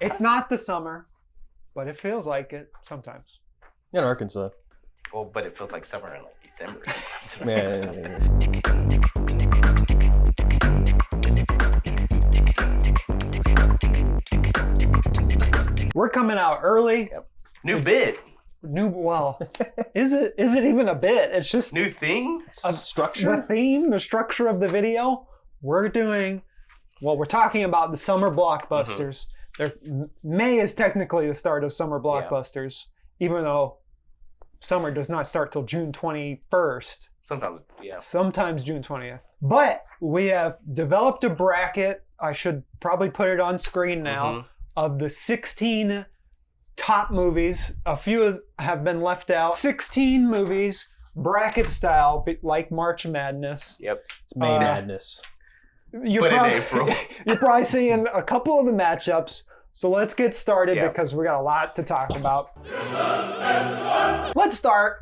It's not the summer, but it feels like it sometimes. In Arkansas. Well, but it feels like summer in like December. Yeah. We're coming out early. Yep. New bit. Is it even a bit? It's just New thing? Structure? the theme, the structure of the video. We're talking about the summer blockbusters. May is technically the start of summer blockbusters, even though summer does not start till June 21st. Sometimes June 20th. But we have developed a bracket. I should probably put it on screen now, of the 16 top movies. A few have been left out. 16 movies, bracket style, like March Madness. Yep. It's May Madness. In April. You're probably seeing a couple of the matchups. So let's get started because we got a lot to talk about. Let's start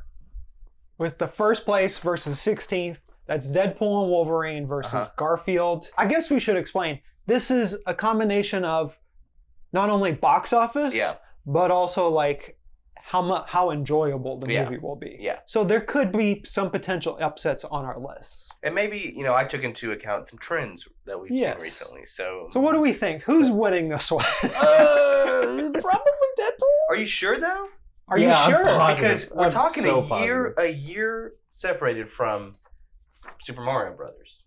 with the first place versus 16th. That's Deadpool and Wolverine versus Garfield. I guess we should explain. This is a combination of not only box office, but also like how enjoyable the movie will be. Yeah. So there could be some potential upsets on our lists. And maybe, I took into account some trends that we've seen recently. So what do we think? Who's winning this one? Probably Deadpool. Are you sure though? Are you sure? Because we're talking a year separated from Super Mario Brothers.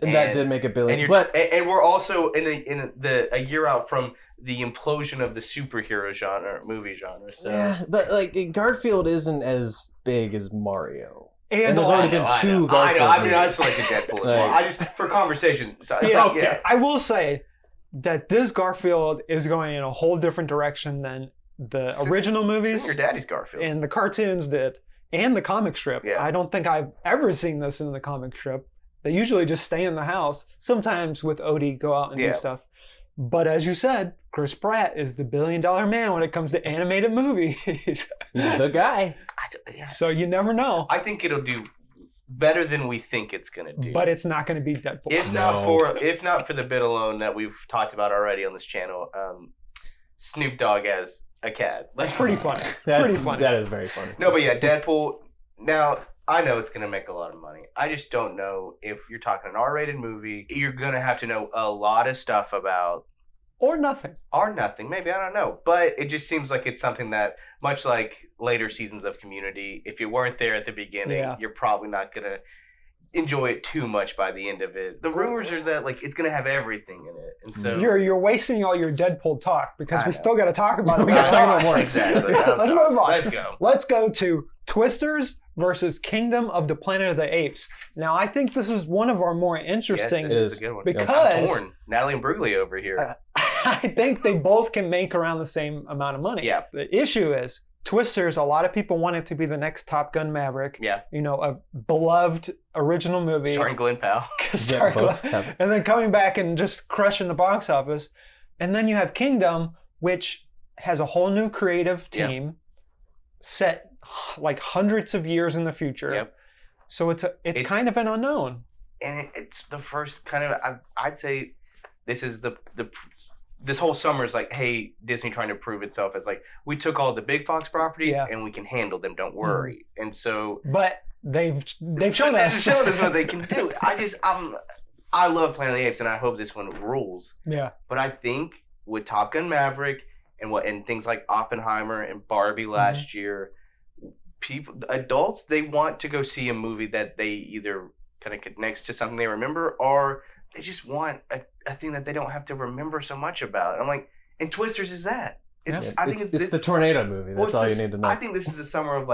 And that did make $1 billion. And we're also a year out from the implosion of the superhero movie genre. So. Yeah, but like Garfield isn't as big as Mario. And there's already been 2 Garfield I mean, movies. I just like the Deadpool as well. I just, for conversation. So I will say that this Garfield is going in a whole different direction than the original movies. Your daddy's Garfield. And the cartoons did. And the comic strip. Yeah. I don't think I've ever seen this in the comic strip. They usually just stay in the house. Sometimes with Odie go out and do stuff. But as you said, Chris Pratt is the $1 billion man when it comes to animated movies. He's the guy. So you never know. I think it'll do better than we think it's going to do. But it's not going to be Deadpool. If not for the bit alone that we've talked about already on this channel, Snoop Dogg as a cat. Pretty funny. That is very funny. No, but Deadpool. Now, I know it's going to make a lot of money. I just don't know if you're talking an R-rated movie, you're going to have to know a lot of stuff about... Or nothing. Maybe, I don't know. But it just seems like it's something that, much like later seasons of Community, if you weren't there at the beginning, you're probably not going to enjoy it too much by the end of it. The rumors are that it's going to have everything in it. And so you're wasting all your Deadpool talk because we still got to talk about it. We got to talk about more. Exactly. Let's move on. Let's go. Let's go to Twisters versus Kingdom of the Planet of the Apes. Now, I think this is one of our more interesting. Yes, this is a good one. Because I'm torn. Natalie Imbruglia over here. I think they both can make around the same amount of money. Yeah. The issue is Twisters, a lot of people want it to be the next Top Gun Maverick. Yeah. A beloved original movie. Starring Glenn Powell. And then coming back and just crushing the box office. And then you have Kingdom, which has a whole new creative team set like hundreds of years in the future. Yep. So it's kind of an unknown. And it's the first kind of, I'd say this is this whole summer is like, hey, Disney trying to prove itself as we took all the big Fox properties and we can handle them, don't worry. And so, but they've shown us. They've shown us what they can do. I love Planet of the Apes and I hope this one rules. Yeah. But I think with Top Gun Maverick and things like Oppenheimer and Barbie last year, adults, they want to go see a movie that they either kind of connects to something they remember or they just want a thing that they don't have to remember so much about. And I'm like, and Twisters is that. I think it's the tornado movie. That's all you need to know. I think this is a summer of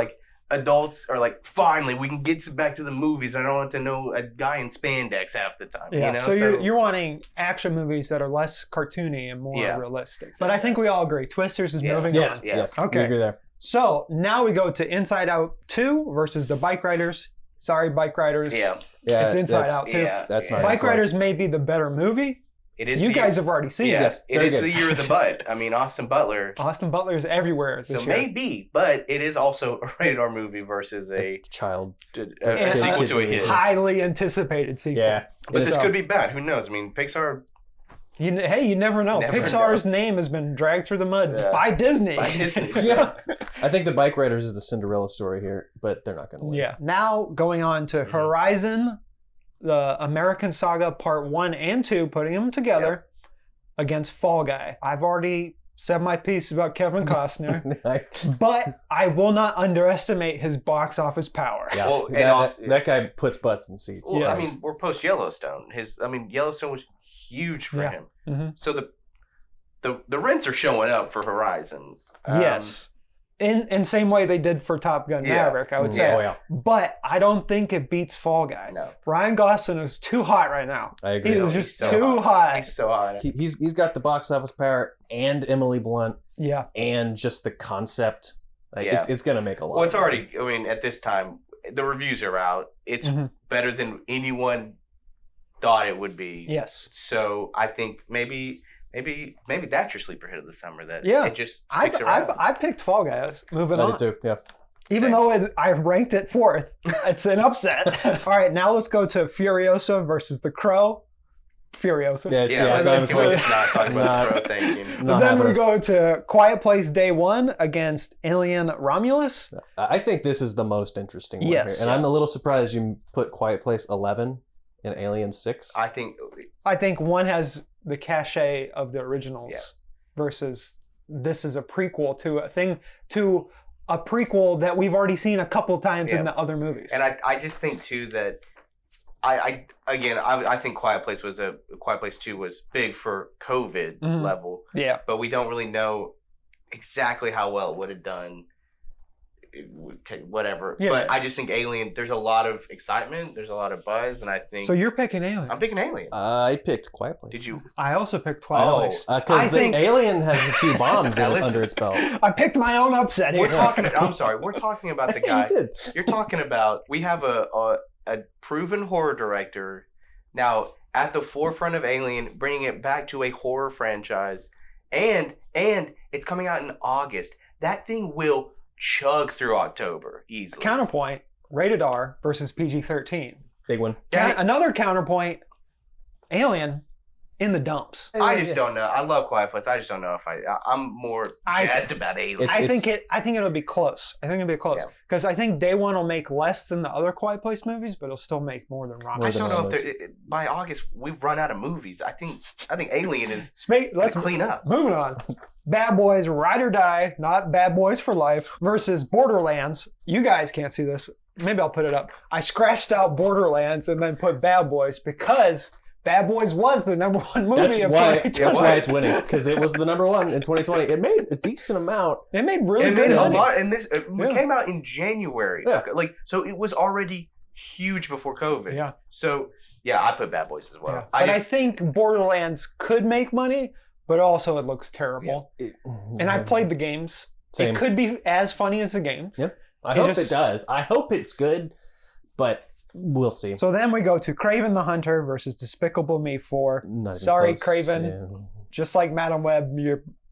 adults are finally we can get back to the movies. I don't want to know a guy in spandex half the time. Yeah. So you're wanting action movies that are less cartoony and more realistic. Exactly. But I think we all agree. Twisters is moving on. Yes. Okay. We agree there. So now we go to Inside Out 2 versus the Bike Riders. Sorry, Bike Riders. Yeah. It's Inside Out 2. That's not Bike Riders may be the better movie. It is. You guys have already seen it. Yes, it is the year of the butt. I mean, Austin Butler. Austin Butler is everywhere this year. So maybe, but it is also a rated R movie versus a child a sequel to a hit. Highly anticipated sequel. Yeah. But this could be bad. Who knows? I mean, Pixar You never know. Pixar's name has been dragged through the mud by Disney. Yeah. I think the Bike Riders is the Cinderella story here, but they're not going to win. Yeah. Now going on to Horizon, the American Saga Part 1 and 2, putting them together against Fall Guy. I've already said my piece about Kevin Costner, but I will not underestimate his box office power. Yeah. Well, that guy puts butts in seats. Well, I mean, we're post Yellowstone. Yellowstone was huge for him. Mm-hmm. So the rents are showing up for Horizon. Yes. In same way they did for Top Gun Maverick, I would say. Oh, yeah. But I don't think it beats Fall Guy. No. Ryan Gosling is too hot right now. I agree. He's just too hot. He's so hot. He's got the box office power and Emily Blunt. Yeah. And just the concept. It's going to make a lot. Well, it's already, at this time, the reviews are out. It's better than anyone thought it would be. Yes. So I think maybe that's your sleeper hit of the summer. That it just sticks around. I picked Fall Guys. Moving on. I did too. Yeah. Even though I ranked it 4th, it's an upset. All right, now let's go to Furiosa versus The Crow. Furiosa. Let's not talk about The Crow. Thank you. Then we go to Quiet Place Day 1 against Alien Romulus. I think this is the most interesting one here. And I'm a little surprised you put Quiet Place 11 and Alien 6. I think one has the cachet of the originals versus this is a prequel to a prequel that we've already seen a couple times in the other movies. And I just think too that I think Quiet Place 2 was big for COVID level. Yeah. But we don't really know exactly how well it would have done. It would take whatever. Yeah. But I just think Alien, there's a lot of excitement, there's a lot of buzz, and I think... So you're picking Alien? I'm picking Alien. I picked Quiet Place. Did you? I also picked Quiet Place. Because Alien has a few bombs under its belt. I picked my own upset here. I'm sorry, we're talking about the guy... You did. You're talking about... We have a proven horror director now at the forefront of Alien, bringing it back to a horror franchise, and it's coming out in August. That thing will... chug through October easily. Counterpoint, rated R versus PG-13. Big one. Another counterpoint, Alien in the dumps. I just don't know. I love Quiet Place. I just don't know if I'm more jazzed about Alien. I think it'll be close. I think it'll be close because I think Day One will make less than the other Quiet Place movies, but it'll still make more than Rock. I just don't know if by August we've run out of movies. I think Alien is. Let's clean up. Moving on. Bad Boys Ride or Die, not Bad Boys for Life, versus Borderlands. You guys can't see this. Maybe I'll put it up. I scratched out Borderlands and then put Bad Boys because Bad Boys was the number one movie of 2020. That's why it's winning, because it was the number one in 2020. It made a decent amount. It made really good money. A lot, and this it came out in January. Yeah. So it was already huge before COVID. Yeah. So I put Bad Boys as well. Yeah. I think Borderlands could make money, but also it looks terrible. Yeah. And I've played the games. Same. It could be as funny as the games. Yep. I hope it does. I hope it's good, but we'll see. So then we go to Kraven the Hunter versus Despicable Me 4. Sorry, Kraven. Yeah. Just like Madam Web,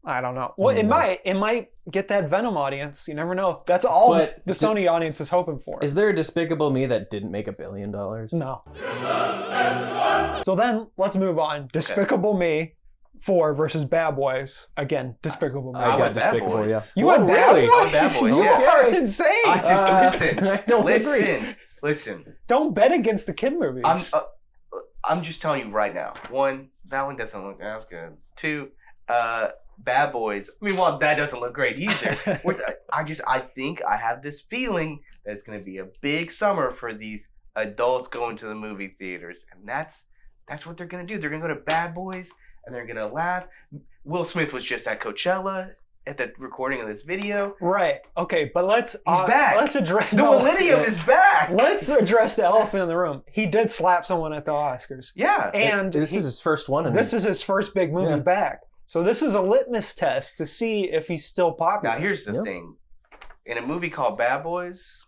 I don't know. Well, it might get that Venom audience. You never know. That's all the Sony audience is hoping for. Is there a Despicable Me that didn't make $1 billion? No. So then let's move on. Despicable Me 4 versus Bad Boys. Again, Despicable Me. I got Despicable, yeah. You went Bad Boys? Oh, Bad Boys, you are insane. I don't agree. Listen. Don't bet against the kid movies. I'm just telling you right now. 1, that one doesn't look as good. 2, Bad Boys. I mean, well, that doesn't look great either. I think I have this feeling that it's going to be a big summer for these adults going to the movie theaters, and that's what they're going to do. They're going to go to Bad Boys, and they're going to laugh. Will Smith was just at Coachella at the recording of this video. Right. Okay, but he's back. Let's address the millennium is back. Let's address the elephant in the room. He did slap someone at the Oscars. Yeah. And this is his first one. This is his first big movie back. So this is a litmus test to see if he's still popular. Now here's the thing. In a movie called Bad Boys,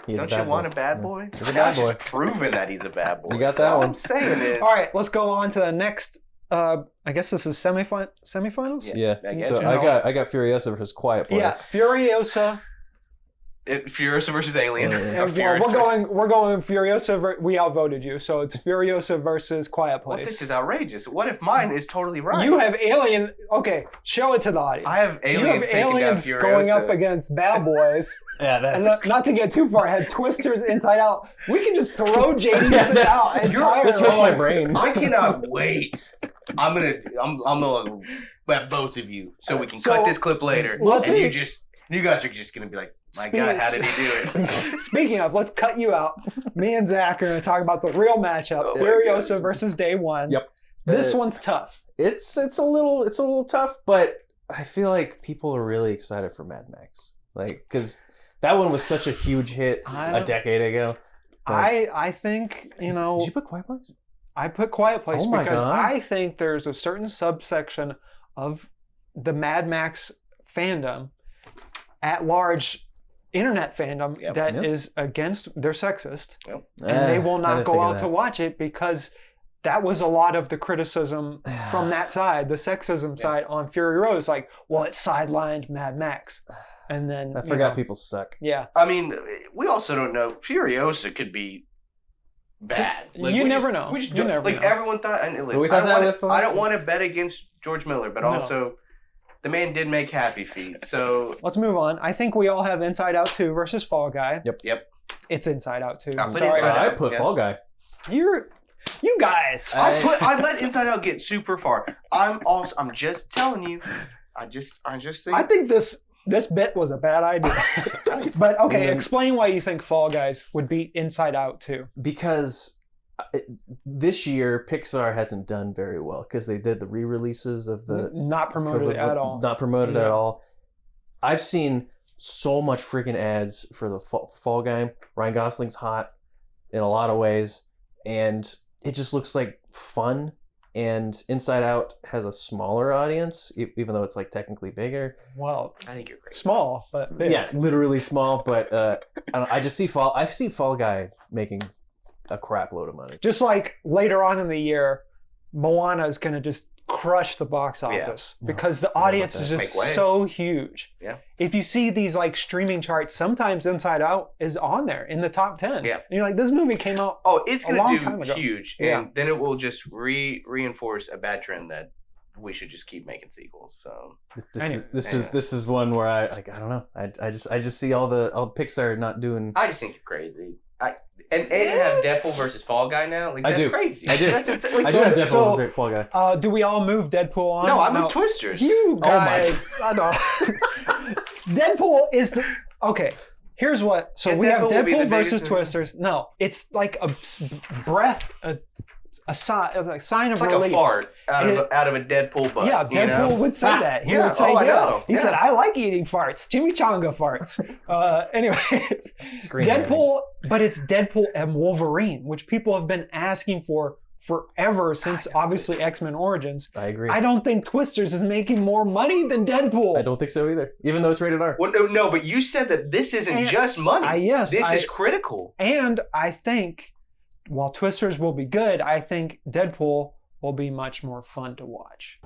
don't you want a bad boy? He's a bad boy. Just proven that he's a bad boy. You got that one. I'm saying it. All right, let's go on to the next. I guess this is semifinals. Yeah. So I got Furiosa versus Quiet Place. Yeah, Furiosa Furiosa versus Alien. We're going Furiosa. We outvoted you, so it's Furiosa versus Quiet Place. Well, this is outrageous. What if mine is totally right? You have Alien. Okay, show it to the audience. I have Alien. You have Aliens going up against Bad Boys. Yeah, that's... And not to get too far ahead, Twisters, Inside Out. We can just throw JD's out entirely. This hurts my brain. I cannot wait. I'm gonna let both of you so we can cut this clip later. You guys are just gonna be like, my God, how did he do it? Speaking of, let's cut you out. Me and Zach are gonna talk about the real matchup: Furiosa versus Day One. Yep. This one's tough. It's a little tough, but I feel like people are really excited for Mad Max, like because that one was such a huge hit a decade ago. I think Did you put Quiet Place? I put Quiet Place because God. I think there's a certain subsection of the Mad Max fandom, at large, internet fandom that is against. They're sexist, and they will not go out to watch it because that was a lot of the criticism from that side, the sexism side on Fury Road. It's like, well, it sidelined Mad Max. And then I forgot people suck. Yeah. I mean, we also don't know. Furiosa could be bad. Like, you never know. We just you never know. Everyone thought. I don't want to bet against George Miller, but also the man did make Happy Feet. So let's move on. I think we all have Inside Out 2 versus Fall Guy. Yep. It's Inside Out 2. I put Fall Guy. You guys. I let Inside Out get super far. I'm just telling you. I just think. I think this bit was a bad idea. But okay, explain why you think Fall Guys would beat Inside Out 2. Because this year Pixar hasn't done very well because they did the re-releases of the not promoted at all. Not promoted at all. I've seen so much freaking ads for the Fall Guy. Ryan Gosling's hot in a lot of ways, and it just looks like fun. And Inside Out has a smaller audience, even though it's like technically bigger. Well, I think you're great. Small, but big. Yeah, literally small. But I see Fall Guy making a crap load of money. Just like later on in the year, Moana is going to just crush the box office because the audience is just so huge. Yeah. If you see these like streaming charts, sometimes Inside Out is on there in the top 10. Yeah. And you're like, this movie came out it's a long time ago. Huge. And then it will just reinforce a bad trend that we should just keep making sequels. So this is one where I don't know. I just see all the Pixar not doing. I just think you're crazy. And have Deadpool versus Fall Guy now? Like, that's crazy. I do. That's insane. Like, I do have Deadpool versus Fall Guy. Do we all move Deadpool on? No, I moved Twisters. You guys. I know. Deadpool is the... Okay, here's what... So we have Deadpool versus Twisters. No, it's like a breath... A sign of it's relief. Like a fart out of a Deadpool butt. Yeah, Deadpool would say that. He would say, I know. He said, I like eating farts. Chimichanga farts. Anyway, Deadpool, but it's Deadpool and Wolverine, which people have been asking for forever since obviously X-Men Origins. I agree. I don't think Twisters is making more money than Deadpool. I don't think so either, even though it's rated R. Well, no, but you said that this isn't just money. This is critical. And I think... While Twisters will be good, I think Deadpool will be much more fun to watch.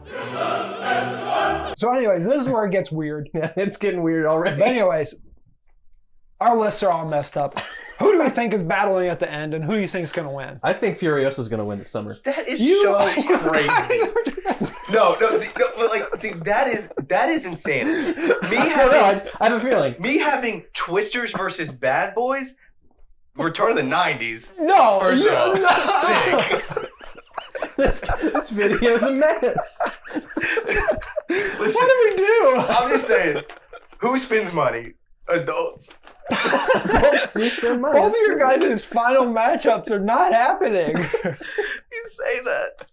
So anyways, this is where it gets weird. Yeah, it's getting weird already. But anyways, our lists are all messed up. Who do we think is battling at the end, and who do you think is going to win? I think Furiosa is going to win this summer. That is so crazy. No, that is insanity. I have a feeling. Me having Twisters versus Bad Boys... Return of the 90s. No. First of all, sick. This video's a mess. Listen, what do we do? I'm just saying, who spends money? Adults. Adults do spend money. Both of your guys' final matchups are not happening. You say that.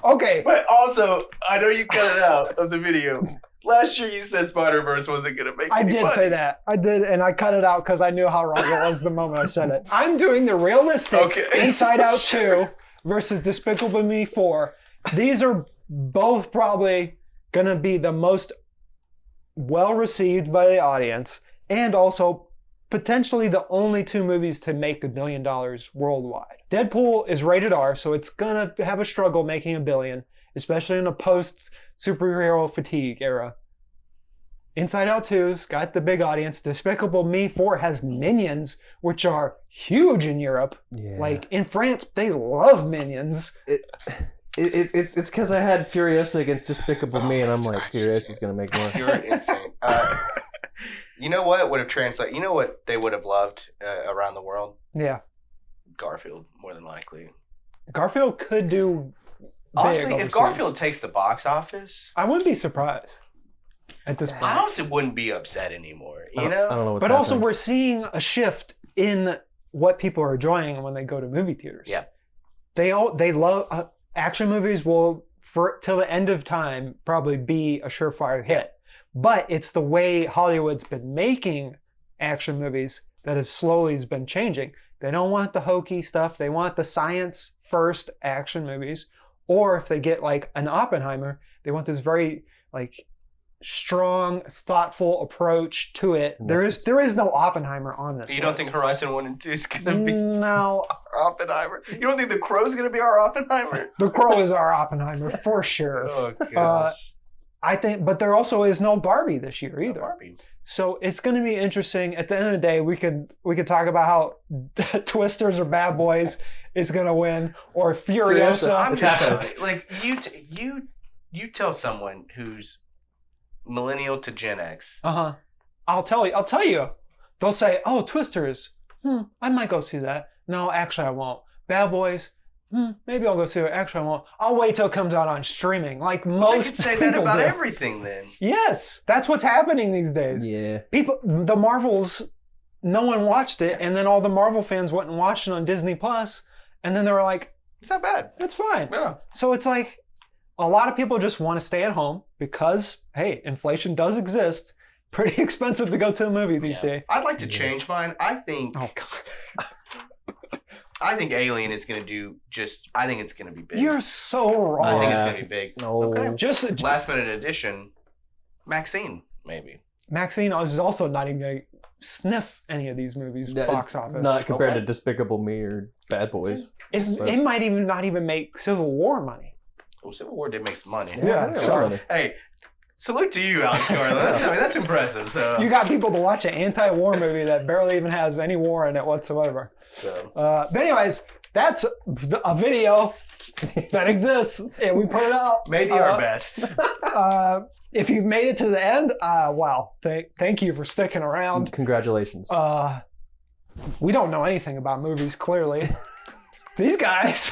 Okay. But also, I know you cut it out of the video. Last year you said Spider-Verse wasn't going to make any money. I did say that. I did, and I cut it out because I knew how wrong it was the moment I said it. I'm doing the realistic Inside Out 2 versus Despicable Me 4. These are both probably going to be the most well-received by the audience, and also potentially the only two movies to make $1 billion worldwide. Deadpool is rated R, so it's going to have a struggle making $1 billion, especially in a post-superhero fatigue era. Inside Out 2's got the big audience. Despicable Me 4 has Minions, which are huge in Europe. Yeah. Like in France, they love Minions. It's because I had Furiosa against Despicable Me, and I'm like, Furiosa's gonna make more. You're insane. You know what would have translated? You know what they would have loved around the world? Yeah. Garfield, more than likely. Garfield could do big Honestly, if overseas. Garfield takes the box office, I wouldn't be surprised at this point. I honestly wouldn't be upset anymore. You I know? don't know what's But also, happening. we're seeing a shift in what people are enjoying when they go to movie theaters. Yeah. They love action movies. Will till the end of time probably be a surefire hit. But it's the way Hollywood's been making action movies that has slowly been changing. They don't want the hokey stuff. They want the science first action movies. Or if they get like an Oppenheimer, they want this very like strong, thoughtful approach to it. There is no Oppenheimer on this. You don't think Horizon 1 and 2 is going to be No. our Oppenheimer? You don't think The Crow's going to be our Oppenheimer? The Crow is our Oppenheimer for sure. Oh, gosh. I think, but there also is no Barbie this year either. Barbie. So it's going to be interesting. At the end of the day, we could talk about how Twisters or Bad Boys is going to win, or Furiosa. I'm It's just happening. like you tell someone who's millennial to Gen X. I'll tell you. They'll say, "Oh, Twisters. I might go see that." No, actually, I won't. Bad Boys. Maybe I'll go see it. Actually, I won't. I'll wait till it comes out on streaming, like most They could say that people about do. everything then. Yes, that's what's happening these days. Yeah. People, the Marvels, no one watched it, and then all the Marvel fans went and watched it on Disney Plus, and then they were like, It's not bad. "It's fine." Yeah. So it's like a lot of people just want to stay at home because, hey, inflation does exist. Pretty expensive to go to a movie these days. I'd like to change mine. I think Oh God, Alien is going to do just. I think it's going to be big. you're so wrong. I think it's Yeah. going to be big. No. Okay. Just Last minute addition, Maxine, maybe. Maxine is also not even going to sniff any of these movies box It's office. Not compared Okay. to Despicable Me or Bad Boys. But- It might even not even make Civil War money. Oh, Civil War did make some money. Yeah, that's so- funny. Hey, salute to you, Alex Garland. That's impressive. So, You got people to watch an anti-war movie that barely even has any war in it whatsoever. so. But anyways, that's a video that exists, and we put it out. Maybe our best. If you've made it to the end, wow, thank you for sticking around. Congratulations. We don't know anything about movies, clearly. These guys.